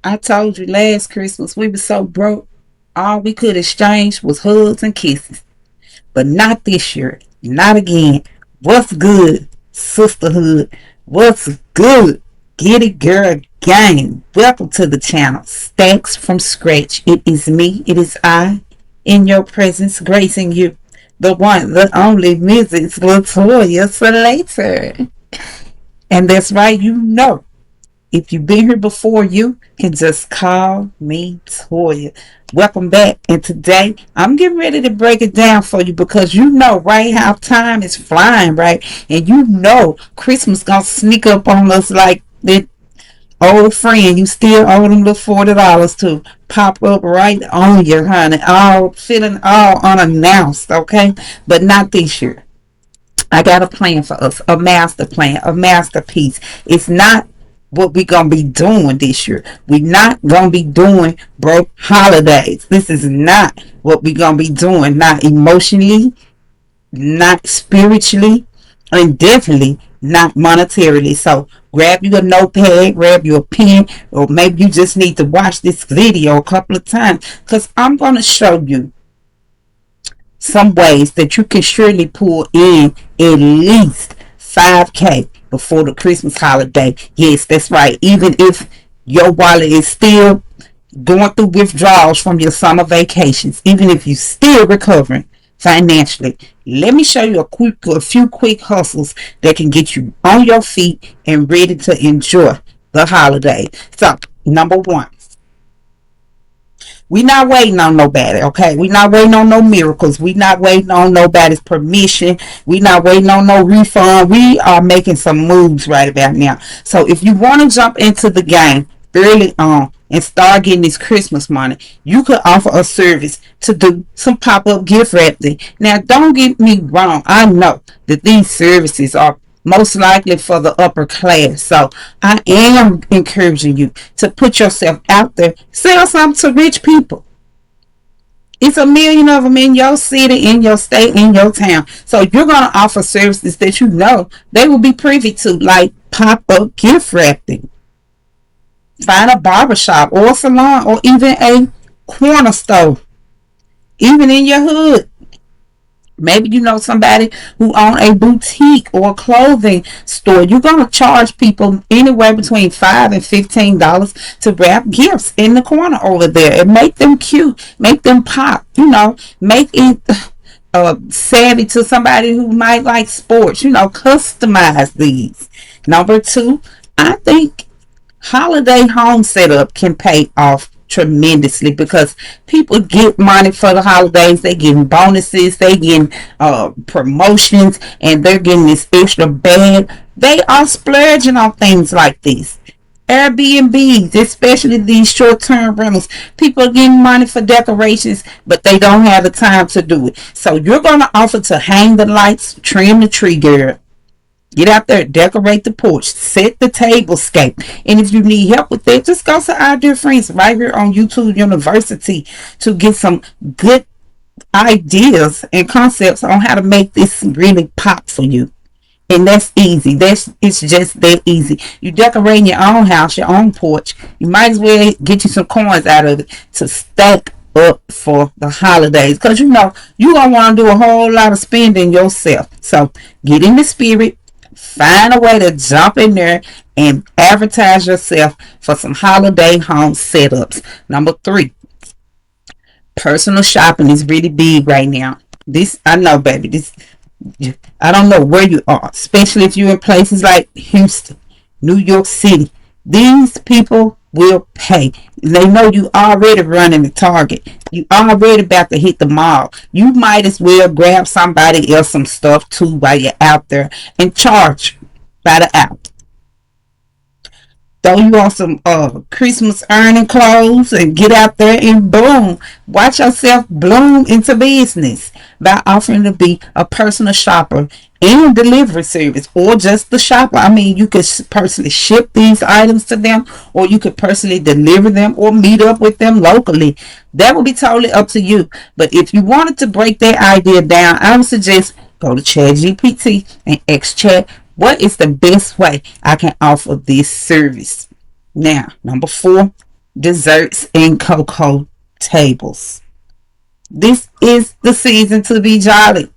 I told you last Christmas we were so broke. All we could exchange was hugs and kisses. But not this year. Not again. What's good, sisterhood? What's good? Get it, girl, gang. Welcome to the channel. Stacks from Scratch. It is me. It is I. In your presence, gracing you. The one, the only Mrs. Latoya Slater. And that's right, you know. If you've been here before, you can just call me Toya. Welcome back. And today I'm getting ready to break it down for you because you know, right, how time is flying, right? And you know Christmas gonna sneak up on us like that old friend you still owe them the $40 to pop up right on you, honey. All feeling all unannounced, okay? But not this year. I got a plan for us, a master plan, a masterpiece. It's not what we gonna be doing this year. We not gonna be doing broke holidays. This is not what we gonna be doing. Not emotionally, not spiritually, and definitely not monetarily. So grab you a notepad, grab you a pen, or maybe you just need to watch this video a couple of times because I'm gonna show you some ways that you can surely pull in at least 5K before the Christmas holiday. Yes, that's right. Even if your wallet is still going through withdrawals from your summer vacations, even if you're still recovering financially, let me show you a few quick hustles that can get you on your feet and ready to enjoy the holiday. So, number one, we not waiting on nobody, okay? We not waiting on no miracles. We not waiting on nobody's permission. We not waiting on no refund. We are making some moves right about now. So if you want to jump into the game early on and start getting this Christmas money, you could offer a service to do some pop-up gift wrapping. Now, don't get me wrong. I know that these services are most likely for the upper class. So I am encouraging you to put yourself out there. Sell something to rich people. It's a million of them in your city, in your state, in your town. So you're going to offer services that you know they will be privy to, like pop-up gift wrapping. Find a barbershop or a salon or even a corner store. Even in your hood. Maybe you know somebody who own a boutique or a clothing store. You're gonna charge people anywhere between $5 and $15 to wrap gifts in the corner over there and make them cute, make them pop. Make it savvy to somebody who might like sports. Customize these. Number two, I think holiday home setup can pay off tremendously because people get money for the holidays. They getting bonuses, they getting promotions, and they're getting this extra bag. They are splurging on things like this. Airbnbs, especially these short-term rentals, people are getting money for decorations, but they don't have the time to do it. So you're going to offer to hang the lights, trim the tree, girl. Get out there, decorate the porch, set the tablescape. And if you need help with that, just go to our dear friends right here on YouTube University to get some good ideas and concepts on how to make this really pop for you. And that's easy. It's just that easy. You decorating your own house, your own porch. You might as well get you some coins out of it to stack up for the holidays. Because you don't want to do a whole lot of spending yourself. So get in the spirit. Find a way to jump in there and advertise yourself for some holiday home setups. Number three, personal shopping is really big right now. This, I know, baby. I don't know where you are, especially if you're in places like Houston, New York City. These people will pay. They know you already running the Target. You already about to hit the mall. You might as well grab somebody else some stuff too while you're out there and charge by the hour. Throw you on some Christmas earning clothes and get out there and boom, watch yourself bloom into business by offering to be a personal shopper and delivery service, or just the shopper. I mean, you could personally ship these items to them, or you could personally deliver them or meet up with them locally. That would be totally up to you. But if you wanted to break that idea down, I would suggest go to ChatGPT and ask Chat, what is the best way I can offer this service? Now, number four, desserts, and cocoa tables. This is the season to be jolly.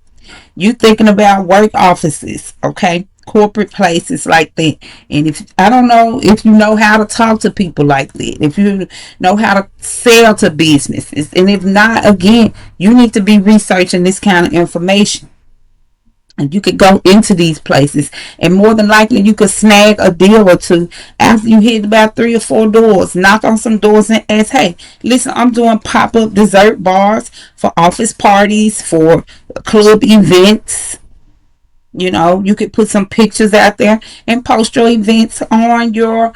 You thinking about work offices, okay? Corporate places like that. And if I don't know if you know how to talk to people like that, if you know how to sell to businesses, and if not, again, you need to be researching this kind of information. And you could go into these places, and more than likely, you could snag a deal or two after you hit about 3 or 4 doors. Knock on some doors and ask, "Hey, listen, I'm doing pop-up dessert bars for office parties, for club events." You could put some pictures out there and post your events on your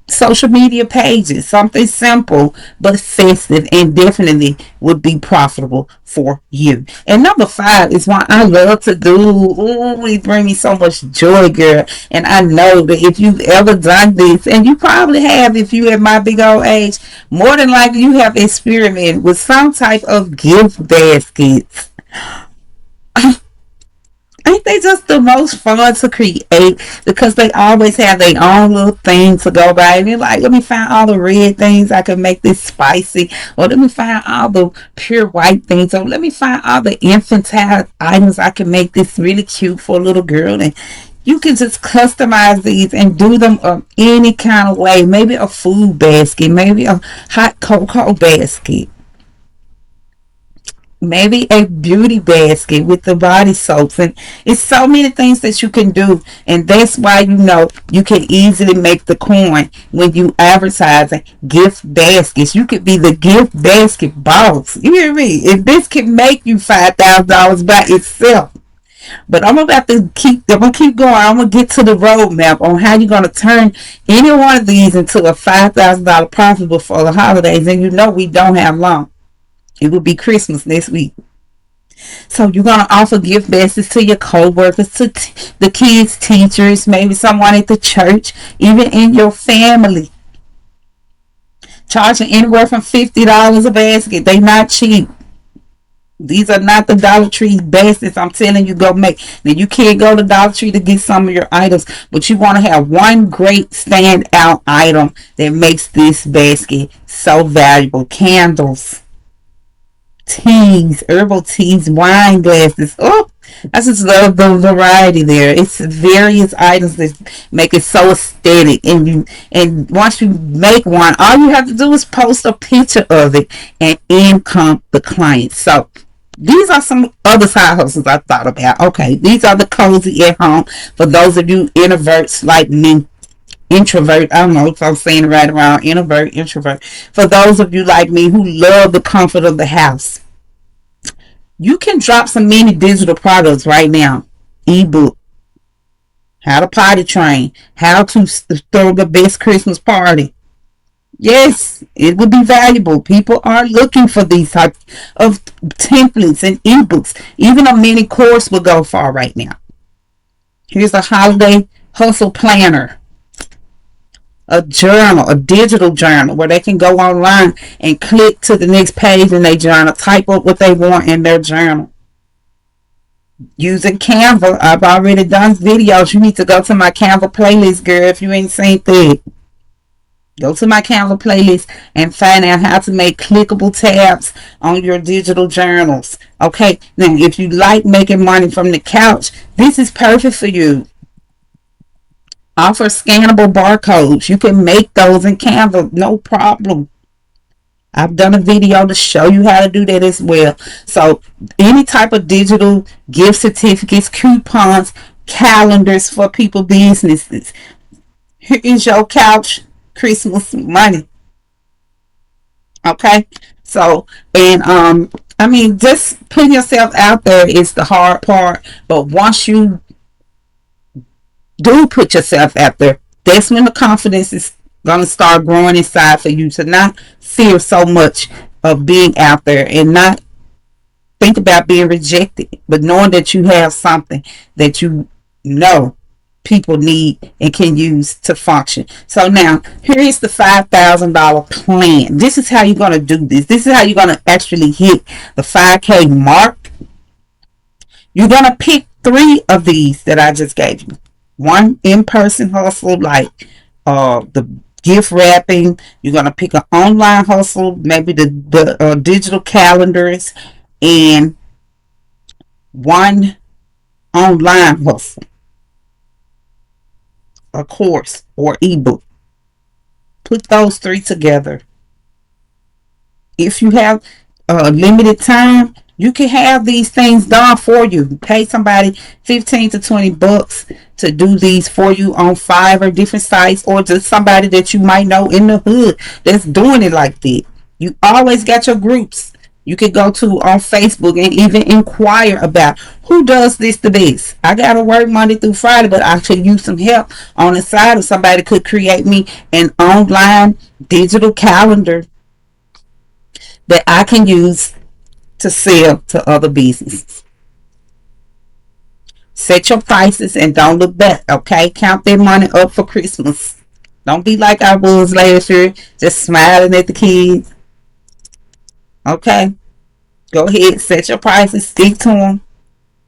social media pages. Something simple but festive, and definitely would be profitable for you. And number 5 is what I love to do. Ooh, it brings me so much joy, girl. And I know that if you've ever done this, and you probably have if you at my big old age, more than likely you have experimented with some type of gift baskets. Ain't they just the most fun to create, because they always have their own little thing to go by? And you're like, let me find all the red things I can make this spicy, or let me find all the pure white things, or let me find all the infantile items I can make this really cute for a little girl. And you can just customize these and do them any kind of way. Maybe a food basket, maybe a hot cocoa basket, maybe a beauty basket with the body soaps. And it's so many things that you can do, and that's why you can easily make the coin when you advertising gift baskets. You could be the gift basket boss. You hear me? If this can make you $5,000 by itself. But I'm gonna keep going. I'm gonna get to the roadmap on how you're gonna turn any one of these into a $5,000 profit before the holidays. And we don't have long. It will be Christmas next week. So you're going to offer gift baskets to your co-workers, to the kids' teachers, maybe someone at the church, even in your family. Charging anywhere from $50 a basket. They not cheap. These are not the Dollar Tree baskets I'm telling you go make. Now you can't go to Dollar Tree to get some of your items, but you want to have one great standout item that makes this basket so valuable. Candles, teas, herbal teas, wine glasses. Oh, I just love the variety there. It's various items that make it so aesthetic. And once you make one, all you have to do is post a picture of it, and in come the client. So these are some other side hustles I thought about. Okay, these are the cozy at home for those of you introverts like me. Introvert, I don't know if I'm saying it right around. Introvert. For those of you like me who love the comfort of the house, you can drop some mini digital products right now. Ebook, how to potty train, how to throw the best Christmas party. Yes, it would be valuable. People are looking for these types of templates and ebooks. Even a mini course will go far right now. Here's a holiday hustle planner, a journal, a digital journal where they can go online and click to the next page in their journal, type up what they want in their journal. Using Canva, I've already done videos. You need to go to my Canva playlist, girl, if you ain't seen that. Go to my Canva playlist and find out how to make clickable tabs on your digital journals. Okay, now if you like making money from the couch, this is perfect for you. Offer scannable barcodes. You can make those in Canva, no problem. I've done a video to show you how to do that as well. So any type of digital gift certificates, coupons, calendars for people businesses. Here is your couch Christmas money. Okay. So, and I mean, just putting yourself out there is the hard part. But once you do put yourself out there, that's when the confidence is gonna start growing inside for you to not fear so much of being out there, and not think about being rejected, but knowing that you have something that know people need and can use to function. So now here is the $5,000 plan. This is how you're going to do this. This is how you're going to actually hit the 5K mark. You're going to pick 3 of these that I just gave you. One in-person hustle, like the gift wrapping. You're going to pick an online hustle, maybe the digital calendars, and one online hustle, a course or ebook. Put those three together. If you have limited time, you can have these things done for you. Pay somebody 15 to 20 bucks to do these for you on Fiverr, different sites, or just somebody that you might know in the hood that's doing it like that. You always got your groups. You can go to on Facebook and even inquire about who does this the best. I gotta work Monday through Friday, but I could use some help on the side. If somebody could create me an online digital calendar that I can use to sell to other businesses. Set your prices and don't look back, okay? Count that money up for Christmas. Don't be like I was last year, just smiling at the kids, okay? Go ahead, set your prices, stick to them.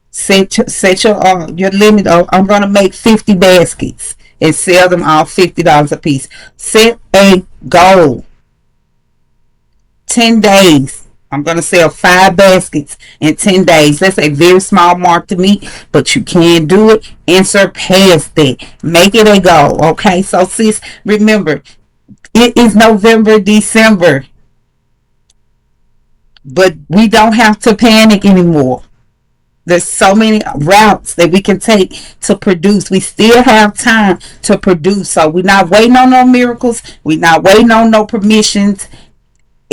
Set your limit. I'm gonna make 50 baskets and sell them all $50 a piece. Set a goal. 10 days. I'm going to sell 5 baskets in 10 days. That's a very small mark to meet, but you can do it and surpass that. Make it a goal, okay? So, sis, remember, it is November, December, but we don't have to panic anymore. There's so many routes that we can take to produce. We still have time to produce. So, we're not waiting on no miracles. We're not waiting on no permissions.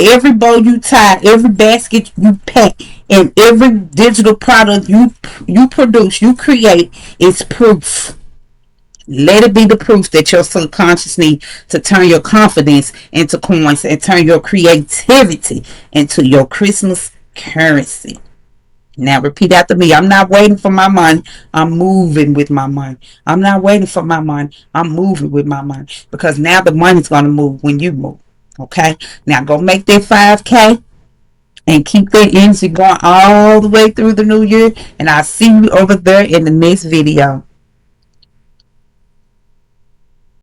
Every bow you tie, every basket you pack, and every digital product you produce, you create is proof. Let it be the proof that your subconscious needs to turn your confidence into coins and turn your creativity into your Christmas currency. Now repeat after me. I'm not waiting for my money. I'm moving with my money. I'm not waiting for my money. I'm moving with my money. Because now the money's going to move when you move. Okay? Now go make that 5K and keep that energy going all the way through the new year. And I'll see you over there in the next video.